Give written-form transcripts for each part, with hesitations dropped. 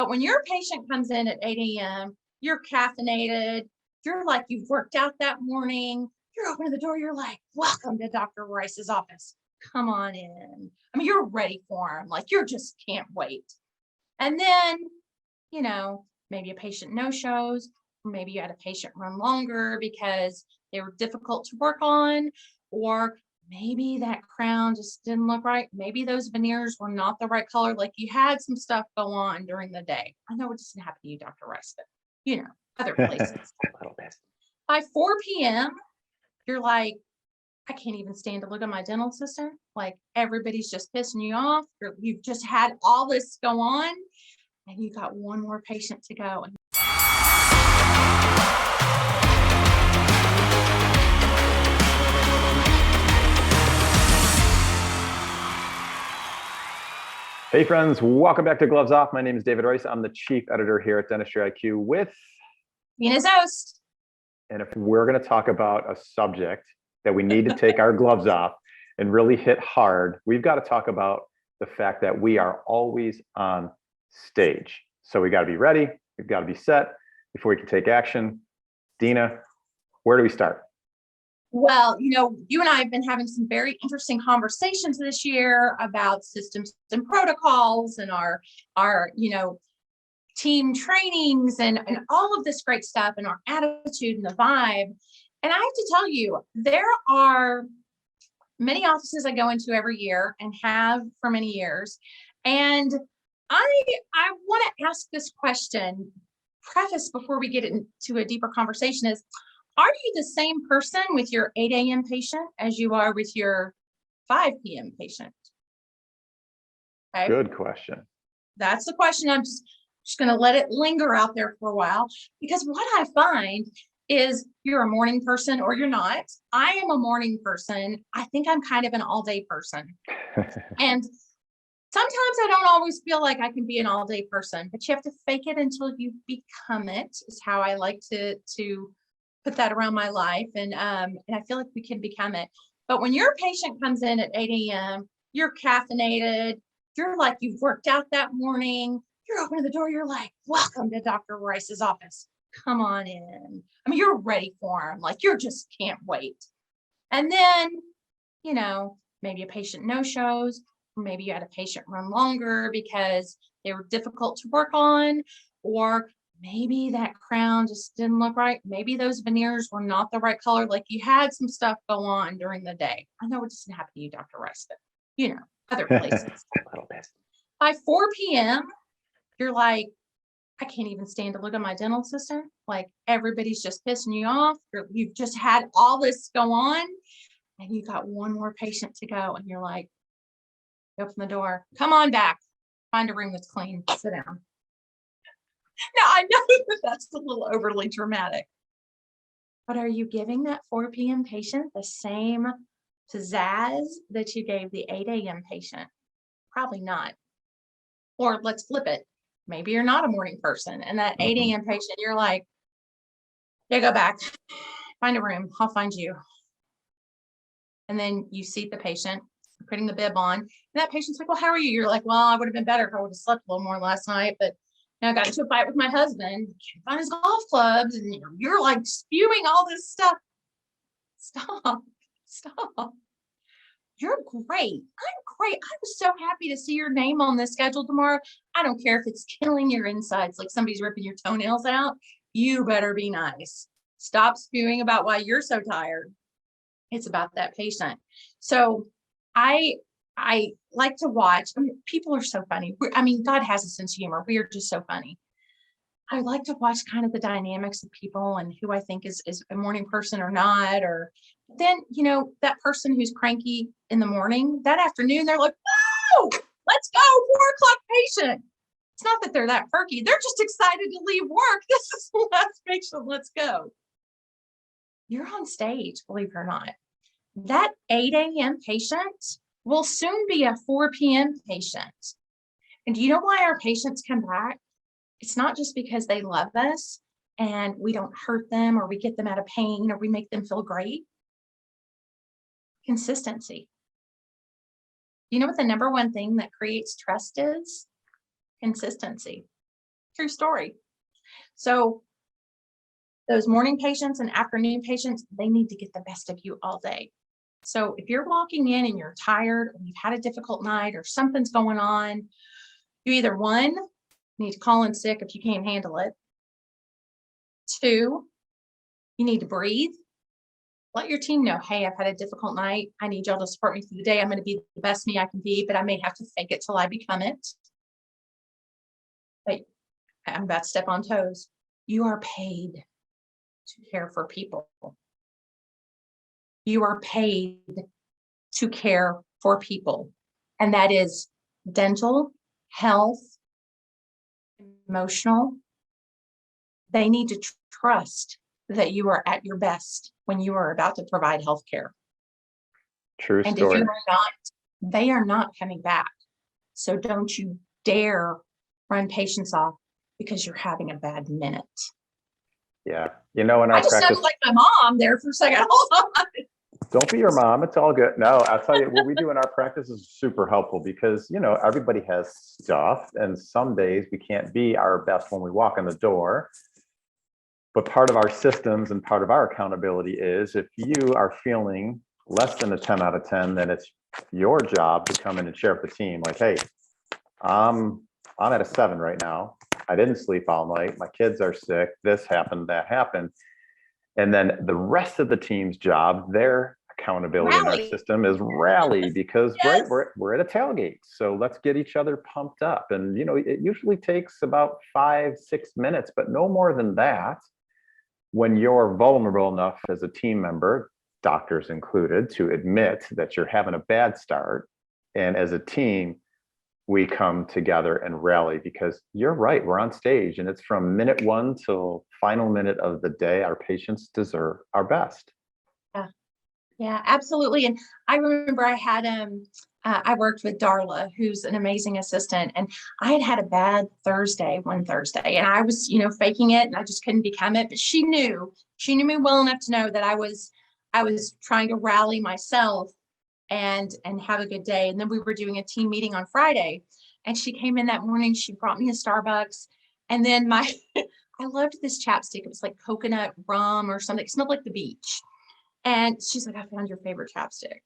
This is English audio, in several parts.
But when your patient comes in at 8 a.m., you're caffeinated, you're like you've worked out that morning, you're opening the door, you're like, welcome to Dr. Rice's office. Come on in. I mean, you're ready for him. Like you just can't wait. And then, maybe a patient no shows, or maybe you had a patient run longer because they were difficult to work on, or maybe that crown just didn't look right. Maybe those veneers were not the right color. Like you had some stuff go on during the day. I know it doesn't happen to you, Dr. Rice, but other places. A little bit. By 4 p.m., you're like, I can't even stand to look at my dental assistant. Like everybody's just pissing you off. You've just had all this go on, and you got one more patient to go. Hey friends, welcome back to Gloves Off. My name is David Rice. I'm the chief editor here at Dentistry IQ with Nina Zost. And if we're going to talk about a subject that we need to take our gloves off and really hit hard, we've got to talk about the fact that we are always on stage. So we got to be ready. We've got to be set before we can take action. Dina, where do we start? Well, you and I have been having some very interesting conversations this year about systems and protocols and our team trainings and all of this great stuff and our attitude and the vibe. And I have to tell you, there are many offices I go into every year and have for many years. And I want to ask this question, preface before we get into a deeper conversation is, are you the same person with your 8 a.m. patient as you are with your 5 p.m. patient? Okay. Good question. That's the question. I'm just going to let it linger out there for a while, because what I find is you're a morning person or you're not. I am a morning person. I think I'm kind of an all-day person. And sometimes I don't always feel like I can be an all-day person, but you have to fake it until you become it, is how I like to put that around my life. And I feel like we can become it. But when your patient comes in at 8 a.m., you're caffeinated, you're like you've worked out that morning, you're opening the door, you're like, welcome to Dr. Rice's office. Come on in. I mean, you're ready for him. Like you just can't wait. And then, maybe a patient no shows, or maybe you had a patient run longer because they were difficult to work on, or maybe that crown just didn't look right. Maybe those veneers were not the right color. Like you had some stuff go on during the day. I know it doesn't happen to you, Dr. Rice, but other places. A little bit. By 4 p.m., you're like, I can't even stand to look at my dental assistant. Like everybody's just pissing you off. You've just had all this go on, and you got one more patient to go. And you're like, open the door. Come on back. Find a room that's clean. Sit down. Now, I know that that's a little overly dramatic, but are you giving that 4 p.m. patient the same pizzazz that you gave the 8 a.m. patient? Probably not. Or let's flip it. Maybe you're not a morning person, and that 8 a.m. patient, you're like, yeah, go back, find a room. I'll find you. And then you seat the patient, putting the bib on, and that patient's like, well, how are you? You're like, well, I would have been better if I would have slept a little more last night, but I got into a fight with my husband, can't find his golf clubs, and you're like spewing all this stuff. Stop. You're great. I'm great. I was so happy to see your name on the schedule tomorrow. I don't care if it's killing your insides, like somebody's ripping your toenails out. You better be nice. Stop spewing about why you're so tired. It's about that patient. So I like to watch. I mean, people are so funny. God has a sense of humor. We are just so funny. I like to watch kind of the dynamics of people and who I think is a morning person or not. Or then, that person who's cranky in the morning, that afternoon, they're like, whoa, let's go, 4 o'clock patient. It's not that they're that perky. They're just excited to leave work. This is the last patient. Let's go. You're on stage, believe it or not. That 8 a.m. patient will soon be a 4 p.m. patient. And do you know why our patients come back? It's not just because they love us and we don't hurt them or we get them out of pain or we make them feel great. Consistency. You know what the number one thing that creates trust is? Consistency. True story. So those morning patients and afternoon patients, they need to get the best of you all day. So if you're walking in and you're tired, or you've had a difficult night, or something's going on, you either one, need to call in sick if you can't handle it. Two, you need to breathe. Let your team know, hey, I've had a difficult night. I need y'all to support me through the day. I'm going to be the best me I can be, but I may have to fake it till I become it. But I'm about to step on toes. You are paid to care for people. You are paid to care for people. And that is dental, health, emotional. They need to trust that you are at your best when you are about to provide health care. True And if story. you are not, they are not coming back. So don't you dare run patients off because you're having a bad minute. Yeah. You know, in I our just practice, sounded like my mom there for a second. Hold on. don't be your mom. It's all good. No, I'll tell you, what we do in our practice is super helpful because, you know, everybody has stuff, and some days we can't be our best when we walk in the door. But part of our systems and part of our accountability is if you are feeling less than a 10 out of 10, then it's your job to come in and share with the team, like, hey, I'm at a 7 right now. I didn't sleep all night. My kids are sick. This happened, that happened. And then the rest of the team's job, their accountability in our Rally. system is rally because, right, Yes. we're at a tailgate. So let's get each other pumped up. And, you know, it usually takes about 5-6 minutes, but no more than that. When you're vulnerable enough as a team member, doctors included, to admit that you're having a bad start. And as a team, we come together and rally because you're right, we're on stage and it's from minute 1 till final minute of the day. Our patients deserve our best. Yeah, absolutely. And I remember I worked with Darla, who's an amazing assistant, and I had a bad one Thursday, and I was, faking it, and I just couldn't become it. But she knew me well enough to know that I was trying to rally myself and have a good day. And then we were doing a team meeting on Friday, and she came in that morning. She brought me a Starbucks, and then I loved this chapstick. It was like coconut rum or something. It smelled like the beach. And she's like, I found your favorite chapstick.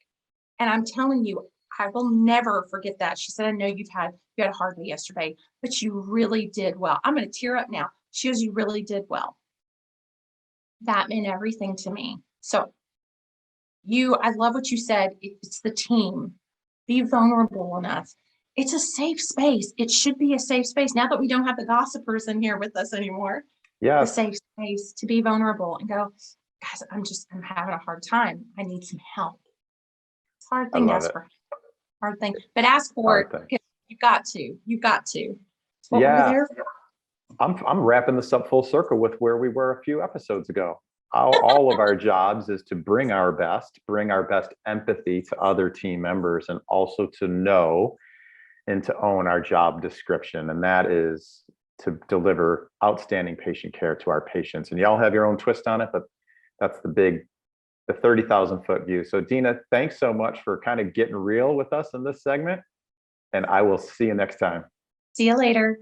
And I'm telling you, I will never forget that. She said, I know you had a hard day yesterday, but you really did well. I'm going to tear up now. She goes, you really did well. That meant everything to me. So I love what you said. It's the team. Be vulnerable enough. It's a safe space. It should be a safe space. Now that we don't have the gossipers in here with us anymore, the safe space to be vulnerable and go, guys, I'm having a hard time. I need some help. It's a hard thing to ask for. Hard thing, but ask for it because you've got to. It's what we're there for. I'm wrapping this up full circle with where we were a few episodes ago. All of our jobs is to bring our best empathy to other team members, and also to know and to own our job description. And that is to deliver outstanding patient care to our patients. And y'all have your own twist on it, but that's the 30,000 foot view. So Dina, thanks so much for kind of getting real with us in this segment. And I will see you next time. See you later.